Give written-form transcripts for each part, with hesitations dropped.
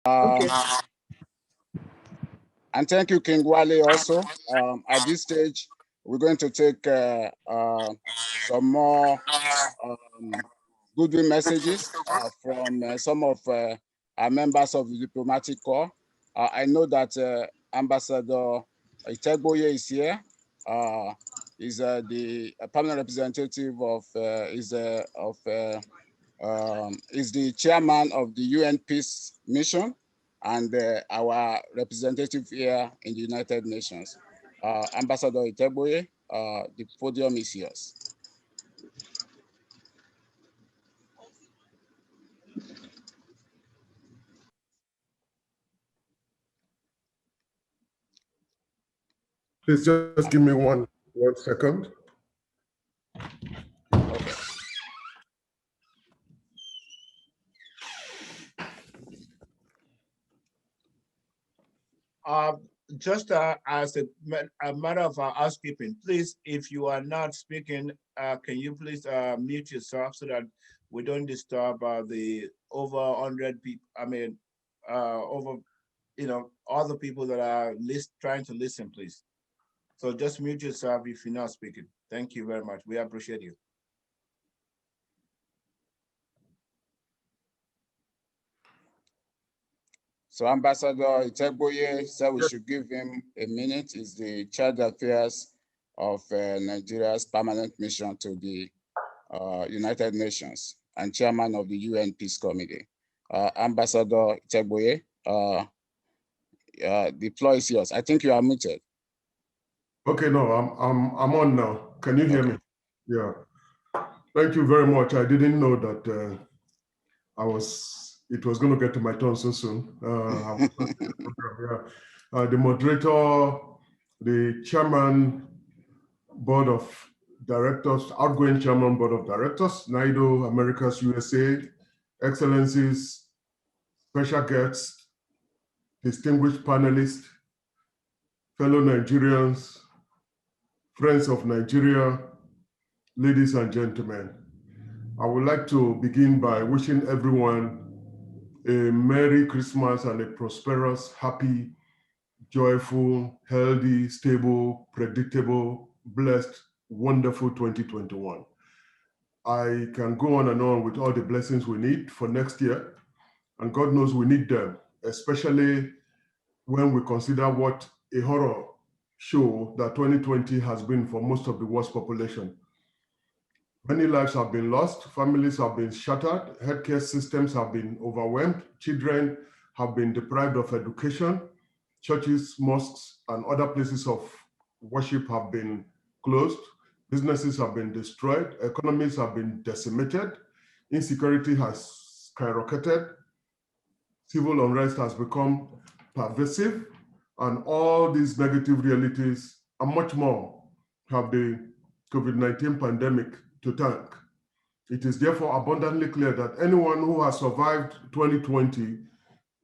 Okay. And thank you, King Wale, also. At this stage, we're going to take some more Goodwill messages from some of our members of the diplomatic corps. I know that Ambassador Itegboje is here. Is the permanent representative of is the chairman of the UN Peace Mission and our representative here in the United Nations. Ambassador Itegboje, the podium is yours. Please just give me one second. Okay. Just as a matter of housekeeping, please, if you are not speaking, can you please mute yourself so that we don't disturb the over 100 people, I mean, over, all the people that are trying to listen, please. So just mute yourself if you're not speaking. Thank you very much. We appreciate you. So Ambassador Itegboje said we should give him a minute. He's the Child Affairs of Nigeria's permanent mission to the United Nations and chairman of the UN Peace Committee. Ambassador Itegboje, the floor is yours. I think you are muted. Okay, no, I'm on now. Can you hear me? Yeah. Thank you very much. I didn't know that it was going to get to my turn so soon. The moderator, the chairman, board of directors, outgoing chairman, board of directors, NIDO, Americas, USA, excellencies, special guests, distinguished panelists, fellow Nigerians, friends of Nigeria, ladies and gentlemen. I would like to begin by wishing everyone a Merry Christmas and a prosperous, happy, joyful, healthy, stable, predictable, blessed, wonderful 2021. I can go on and on with all the blessings we need for next year, and God knows we need them, especially when we consider what a horror show that 2020 has been for most of the world's population. Many lives have been lost, families have been shattered, healthcare systems have been overwhelmed, children have been deprived of education, churches, mosques, and other places of worship have been closed, businesses have been destroyed, economies have been decimated, insecurity has skyrocketed, civil unrest has become pervasive, and all these negative realities and much more have the COVID-19 pandemic to thank. It is therefore abundantly clear that anyone who has survived 2020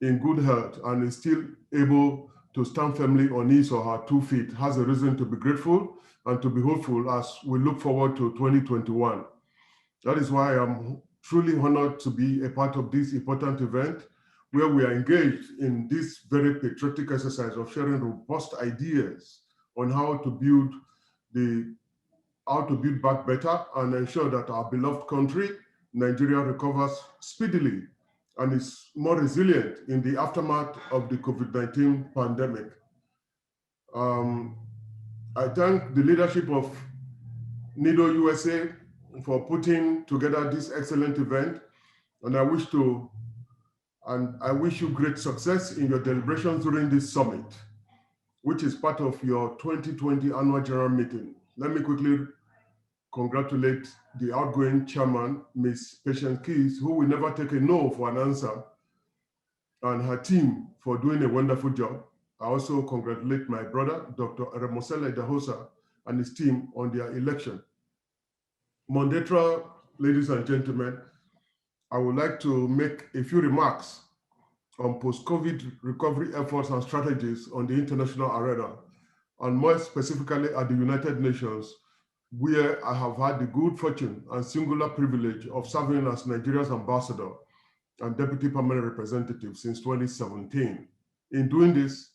in good health and is still able to stand firmly on his or her 2 feet has a reason to be grateful and to be hopeful as we look forward to 2021. That is why I'm truly honored to be a part of this important event where we are engaged in this very patriotic exercise of sharing robust ideas on how to build back better and ensure that our beloved country, Nigeria, recovers speedily and is more resilient in the aftermath of the COVID-19 pandemic. I thank the leadership of NIDO USA for putting together this excellent event, and I wish you great success in your deliberations during this summit, which is part of your 2020 annual general meeting. Let me quickly congratulate the outgoing chairman, Ms. Patience Keys, who will never take a no for an answer, and her team for doing a wonderful job. I also congratulate my brother, Dr. Remosela Idahosa, and his team on their election. Mondatra, ladies and gentlemen, I would like to make a few remarks on post-COVID recovery efforts and strategies on the international arena, and more specifically at the United Nations, where I have had the good fortune and singular privilege of serving as Nigeria's ambassador and Deputy Permanent Representative since 2017. In doing this,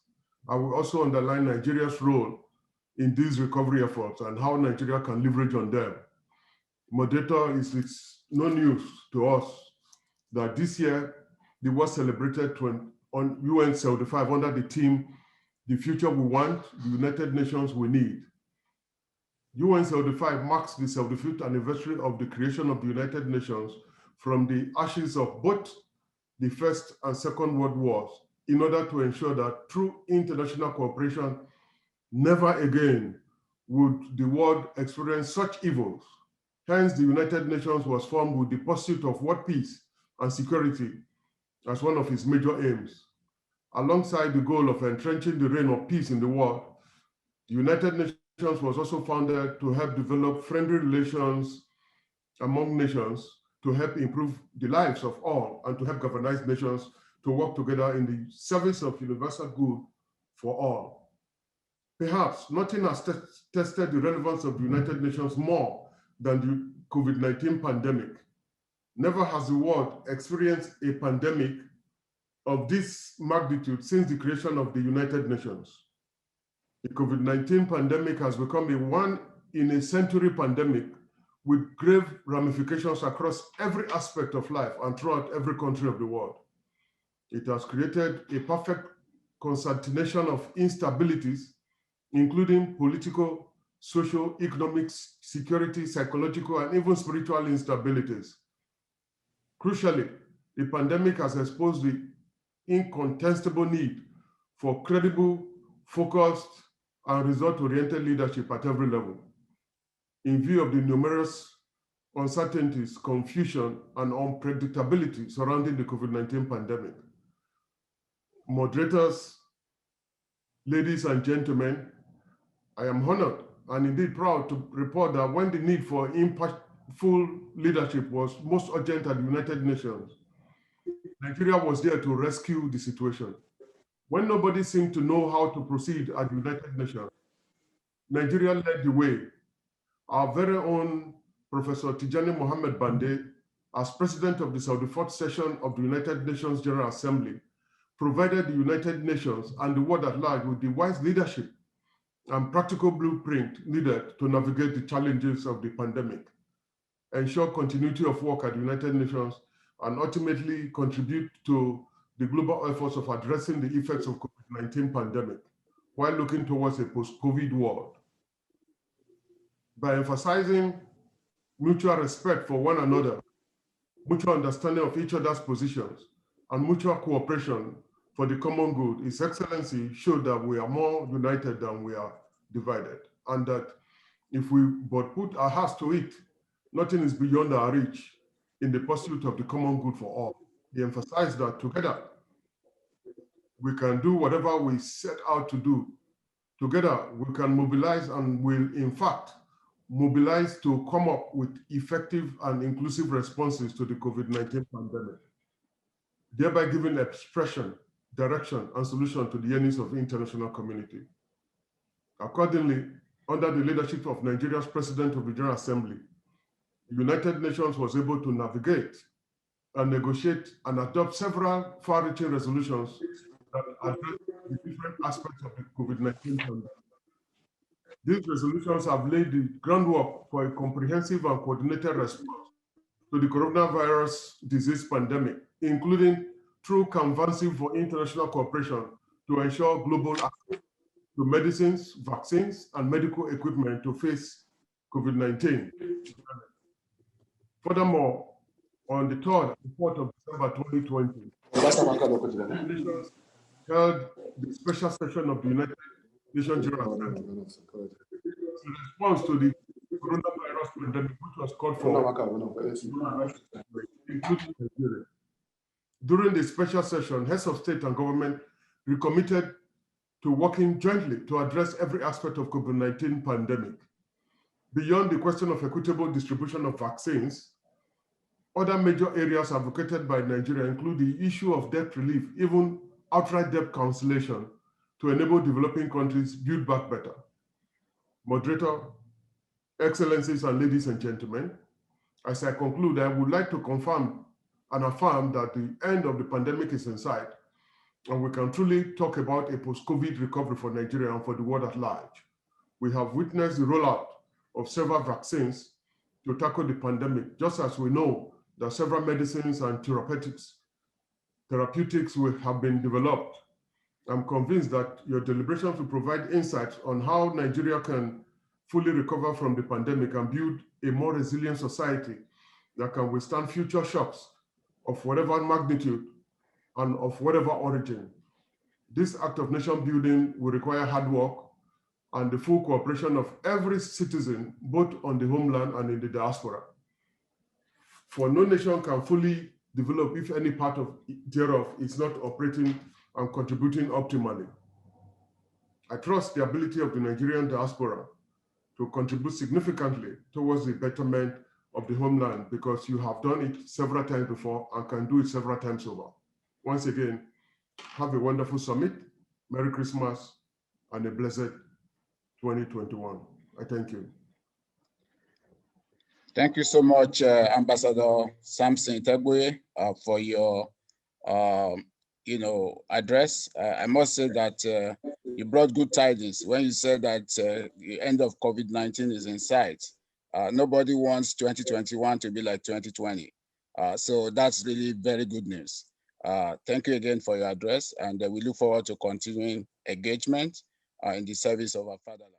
I will also underline Nigeria's role in these recovery efforts and how Nigeria can leverage on them. Moderator, it's no news to us that this year, the world celebrated on UN 75 under the theme, "The future we want, the United Nations we need." UN 75 marks the 75th anniversary of the creation of the United Nations from the ashes of both the First and Second World Wars in order to ensure that through international cooperation, never again would the world experience such evils. Hence, the United Nations was formed with the pursuit of world peace and security as one of its major aims. Alongside the goal of entrenching the reign of peace in the world, the United Nations was also founded to help develop friendly relations among nations, to help improve the lives of all, and to help galvanize nations to work together in the service of universal good for all. Perhaps nothing has tested the relevance of the United Nations more than the COVID-19 pandemic. Never has the world experienced a pandemic of this magnitude since the creation of the United Nations. The COVID-19 pandemic has become a one-in-a-century pandemic with grave ramifications across every aspect of life and throughout every country of the world. It has created a perfect concatenation of instabilities, including political, social, economic, security, psychological, and even spiritual instabilities. Crucially, the pandemic has exposed the incontestable need for credible, focused, and result-oriented leadership at every level. In view of the numerous uncertainties, confusion, and unpredictability surrounding the COVID-19 pandemic, moderators, ladies and gentlemen, I am honored and indeed proud to report that when the need for impactful leadership was most urgent at the United Nations, Nigeria was there to rescue the situation. When nobody seemed to know how to proceed at the United Nations, Nigeria led the way. Our very own Professor Tijani Mohammed Bande, as president of the 74th session of the United Nations General Assembly, provided the United Nations and the world at large with the wise leadership and practical blueprint needed to navigate the challenges of the pandemic, ensure continuity of work at the United Nations, and ultimately contribute to the global efforts of addressing the effects of COVID-19 pandemic while looking towards a post-COVID world. By emphasizing mutual respect for one another, mutual understanding of each other's positions, and mutual cooperation for the common good, His Excellency showed that we are more united than we are divided, and that if we but put our hearts to it, nothing is beyond our reach in the pursuit of the common good for all. He emphasized that together we can do whatever we set out to do. Together we can mobilize and will in fact mobilize to come up with effective and inclusive responses to the COVID-19 pandemic, thereby giving expression, direction, and solution to the yearnings of the international community. Accordingly, under the leadership of Nigeria's President of the General Assembly, the United Nations was able to navigate and negotiate and adopt several far-reaching resolutions that address the different aspects of the COVID-19 pandemic. These resolutions have laid the groundwork for a comprehensive and coordinated response to the coronavirus disease pandemic, including through canvassing for international cooperation to ensure global access to medicines, vaccines, and medical equipment to face COVID-19. Furthermore, on the 3rd and 4th of December 2020, the nations held the special session of the United Nations General Assembly in response to the coronavirus pandemic, which was called for, including Nigeria. During the special session, heads of state and government recommitted to working jointly to address every aspect of COVID-19 pandemic. Beyond the question of equitable distribution of vaccines, other major areas advocated by Nigeria include the issue of debt relief, even outright debt cancellation, to enable developing countries build back better. Moderator, Excellencies and ladies and gentlemen, as I conclude, I would like to confirm and affirm that the end of the pandemic is in sight, and we can truly talk about a post-COVID recovery for Nigeria and for the world at large. We have witnessed the rollout of several vaccines to tackle the pandemic, just as we know that several medicines and therapeutics will have been developed. I'm convinced that your deliberations will provide insights on how Nigeria can fully recover from the pandemic and build a more resilient society that can withstand future shocks of whatever magnitude and of whatever origin. This act of nation building will require hard work and the full cooperation of every citizen, both on the homeland and in the diaspora. For no nation can fully develop if any part of thereof is not operating and contributing optimally. I trust the ability of the Nigerian diaspora to contribute significantly towards the betterment of the homeland, because you have done it several times before and can do it several times over. Once again, have a wonderful summit, Merry Christmas, and a blessed 2021. I thank you. Thank you so much, Ambassador SAMSON ITEGBOJE, for your address. I must say that you brought good tidings when you said that the end of COVID-19 is in sight. Nobody wants 2021 to be like 2020. So that's really very good news. Thank you again for your address, and we look forward to continuing engagement in the service of our fatherland.